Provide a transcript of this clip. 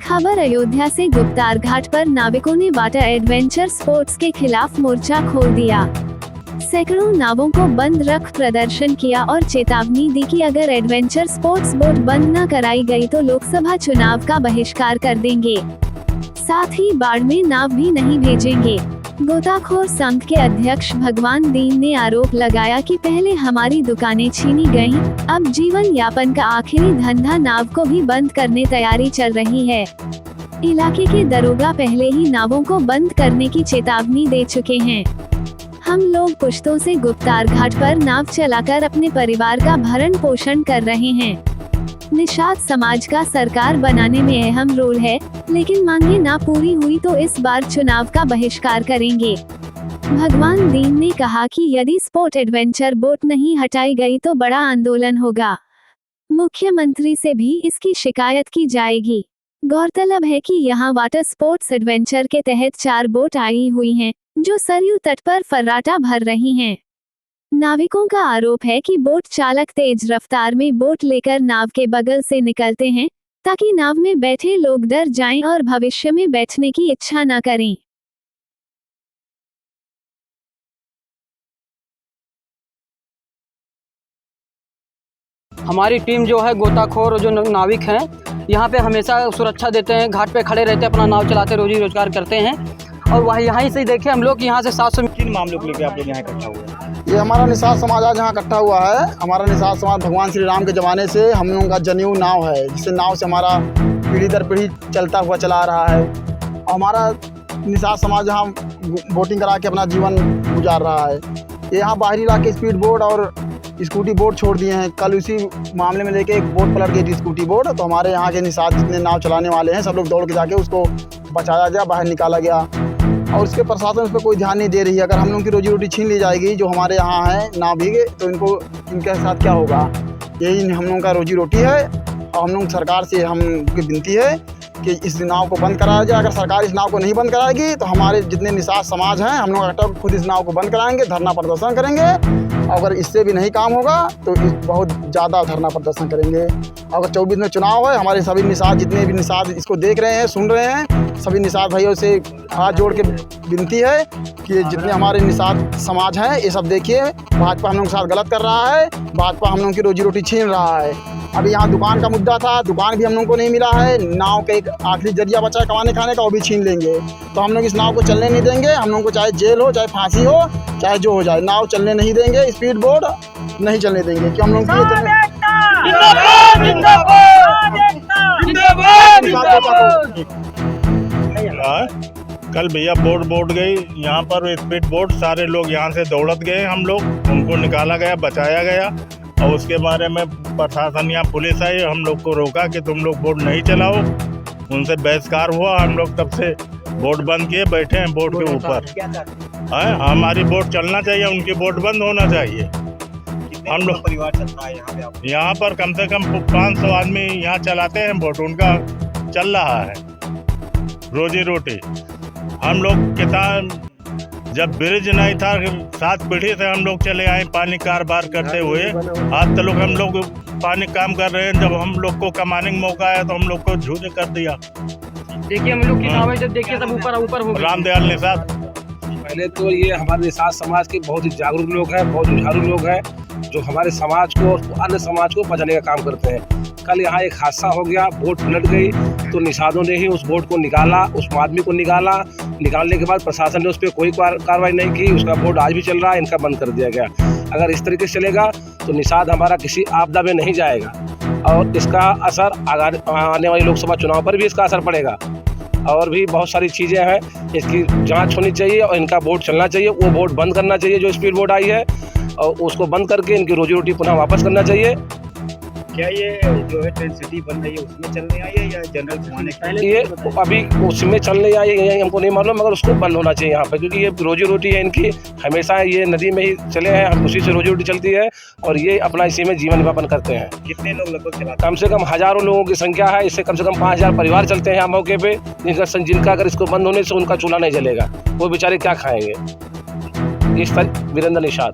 खबर अयोध्या से गुप्तार घाट पर नाविकों ने वाटर एडवेंचर स्पोर्ट्स के खिलाफ मोर्चा खोल दिया। सैकड़ों नावों को बंद रख प्रदर्शन किया और चेतावनी दी कि अगर एडवेंचर स्पोर्ट्स बोट बंद न कराई गई तो लोकसभा चुनाव का बहिष्कार कर देंगे, साथ ही बाढ़ में नाव भी नहीं भेजेंगे। गोताखोर संघ के अध्यक्ष भगवान दीन ने आरोप लगाया कि पहले हमारी दुकानें छीनी गईं, अब जीवन यापन का आखिरी धंधा नाव को भी बंद करने तैयारी चल रही है। इलाके के दरोगा पहले ही नावों को बंद करने की चेतावनी दे चुके हैं। हम लोग पुश्तों से गुप्तार घाट पर नाव चलाकर अपने परिवार का भरण पोषण कर रहे हैं। निषाद समाज का सरकार बनाने में अहम रोल है, लेकिन मांगे ना पूरी हुई तो इस बार चुनाव का बहिष्कार करेंगे। भगवान दीन ने कहा कि यदि स्पोर्ट एडवेंचर बोट नहीं हटाई गई तो बड़ा आंदोलन होगा। मुख्यमंत्री से भी इसकी शिकायत की जाएगी। गौरतलब है कि यहाँ वाटर स्पोर्ट्स एडवेंचर के तहत 4 बोट आई हुई हैं, जो सरयू तट पर फर्राटा भर रही हैं। नाविकों का आरोप है कि बोट चालक तेज रफ्तार में बोट लेकर नाव के बगल से निकलते हैं, ताकि नाव में बैठे लोग डर जाएं और भविष्य में बैठने की इच्छा न करें। हमारी टीम जो है गोताखोर जो नाविक हैं, यहाँ पे हमेशा सुरक्षा देते हैं, घाट पे खड़े रहते हैं, अपना नाव चलाते रोजी रोजगार करते हैं। और वह यहाँ से देखिए, हम लोग यहाँ से 700 किन मामलों को लेकर आप लोग यहाँ इकट्ठा हुए हैं? ये हमारा निषाद समाज आज यहाँ इकट्ठा हुआ है। हमारा निषाद समाज भगवान श्री राम के ज़माने से हम लोगों का जनेऊ नाव है, जिससे नाव से हमारा पीढ़ी दर पीढ़ी चलता हुआ चला आ रहा है। और हमारा निषाद समाज यहाँ बोटिंग करा के अपना जीवन गुजार रहा है। ये यहाँ बाहरी इलाके स्पीड बोट और स्कूटी बोट छोड़ दिए हैं। कल उसी मामले में लेके एक बोट पलट गई थी, स्कूटी बोट। तो हमारे यहाँ के निषाद जितने नाव चलाने वाले हैं, सब लोग दौड़ के जाके उसको बचाया गया, बाहर निकाला गया। और उसके प्रशासन उस पर कोई ध्यान नहीं दे रही है। अगर हम लोग की रोजी रोटी छीन ली जाएगी, जो हमारे यहाँ है नाविक, तो इनके साथ क्या होगा? यही हम लोगों का रोजी रोटी है। और हम लोग सरकार से हमकी विनती है कि इस नाव को बंद कराया जाए। अगर सरकार इस नाव को नहीं बंद कराएगी तो हमारे जितने निषाद समाज हैं, हम लोग खुद इस नाव को बंद कराएंगे, धरना प्रदर्शन करेंगे। अगर इससे भी नहीं काम होगा तो बहुत ज़्यादा धरना प्रदर्शन करेंगे। अगर 24 में चुनाव है, हमारे सभी निषाद, जितने भी निषाद इसको देख रहे हैं, सुन रहे हैं, सभी निषाद भाइयों से हाथ जोड़ के विनती है कि जितने हमारे निषाद समाज हैं, ये सब देखिए, भाजपा हम लोगों के साथ गलत कर रहा है। भाजपा हम लोगों की रोजी रोटी छीन रहा है। अभी यहाँ दुकान का मुद्दा था, दुकान भी हम लोगों को नहीं मिला है। नाव का एक आखिरी जरिया बचा है कमाने खाने का, वो भी छीन लेंगे। तो हम लोग इस नाव को चलने नहीं देंगे। हम लोगों को चाहे जेल हो, चाहे फांसी हो, चाहे जो हो जाए, नाव चलने नहीं देंगे, स्पीड बोट नहीं चलने देंगे। कि हम लोग कल भैया बोट गई यहाँ पर, स्पीड बोट, सारे लोग यहाँ से दौड़त गए। हम लोग उनको निकाला गया, बचाया गया। और उसके बारे में प्रशासन या पुलिस आई, हम लोग को रोका कि तुम लोग बोट नहीं चलाओ। उनसे बहिष्कार हुआ। हम लोग तब से बोट बंद किए, बैठे हैं बोट के ऊपर। हमारी बोट चलना चाहिए, उनकी बोट बंद होना चाहिए। हम लोग परिवार चलता है यहाँ पर कम से कम 500 आदमी यहाँ चलाते हैं बोट, उनका चल रहा है रोजी रोटी। हम लोग किसान, जब ब्रिज नहीं था, 7 पीढ़ी से हम लोग चले आए पानी कारोबार करते हुए। आज तक हम लोग पानी काम कर रहे हैं। जब हम लोग को कमाने का मौका आया तो हम लोग को झूठे कर दिया। देखिए, हम लोग की नावें जब देखिए सब ऊपर हो गई। रामदयाल निषाद। पहले तो ये हमारे निषाद समाज के बहुत ही जागरूक लोग हैं, बहुत जुझारू लोग हैं, जो हमारे समाज को और अन्य समाज को बचाने का काम करते हैं। कल यहाँ एक हादसा हो गया, बोट पलट गई, तो निषादों ने ही उस बोट को निकाला, उस आदमी को निकाला। निकालने के बाद प्रशासन ने उस पर कोई कार्रवाई नहीं की। उसका बोट आज भी चल रहा है, इनका बंद कर दिया गया। अगर इस तरीके से चलेगा तो निषाद हमारा किसी आपदा में नहीं जाएगा, और इसका असर आने वाली लोकसभा चुनाव पर भी इसका असर पड़ेगा। और भी बहुत सारी चीज़ें हैं, इसकी जांच होनी चाहिए और इनका बोट चलना चाहिए। वो बोट बंद करना चाहिए जो स्पीड बोट आई है, और उसको बंद करके इनकी रोजी रोटी पुनः वापस करना चाहिए। क्या ये जो है ट्रेन सिटी बन रही है उसमें चलने आई है या जनरल घुमाने के? ये अभी उसमें चलने आई है, हमको नहीं मालूम, मगर उसको बंद होना चाहिए यहाँ पे, क्योंकि ये रोजी रोटी है इनकी। हमेशा ये नदी में ही चले हैं, हम उसी से रोजी रोटी चलती है, और ये अपना इसी में जीवन यापन करते हैं। कितने लोग लगभग चलाते? कम से कम हजारों लोगों की संख्या है। इससे कम से कम 5000 परिवार चलते हैं यहाँ मौके पे, जिनका अगर इसको बंद होने से उनका चूल्हा नहीं जलेगा, वो बेचारे क्या खाएंगे। इस पर वीरेंद्र निषाद।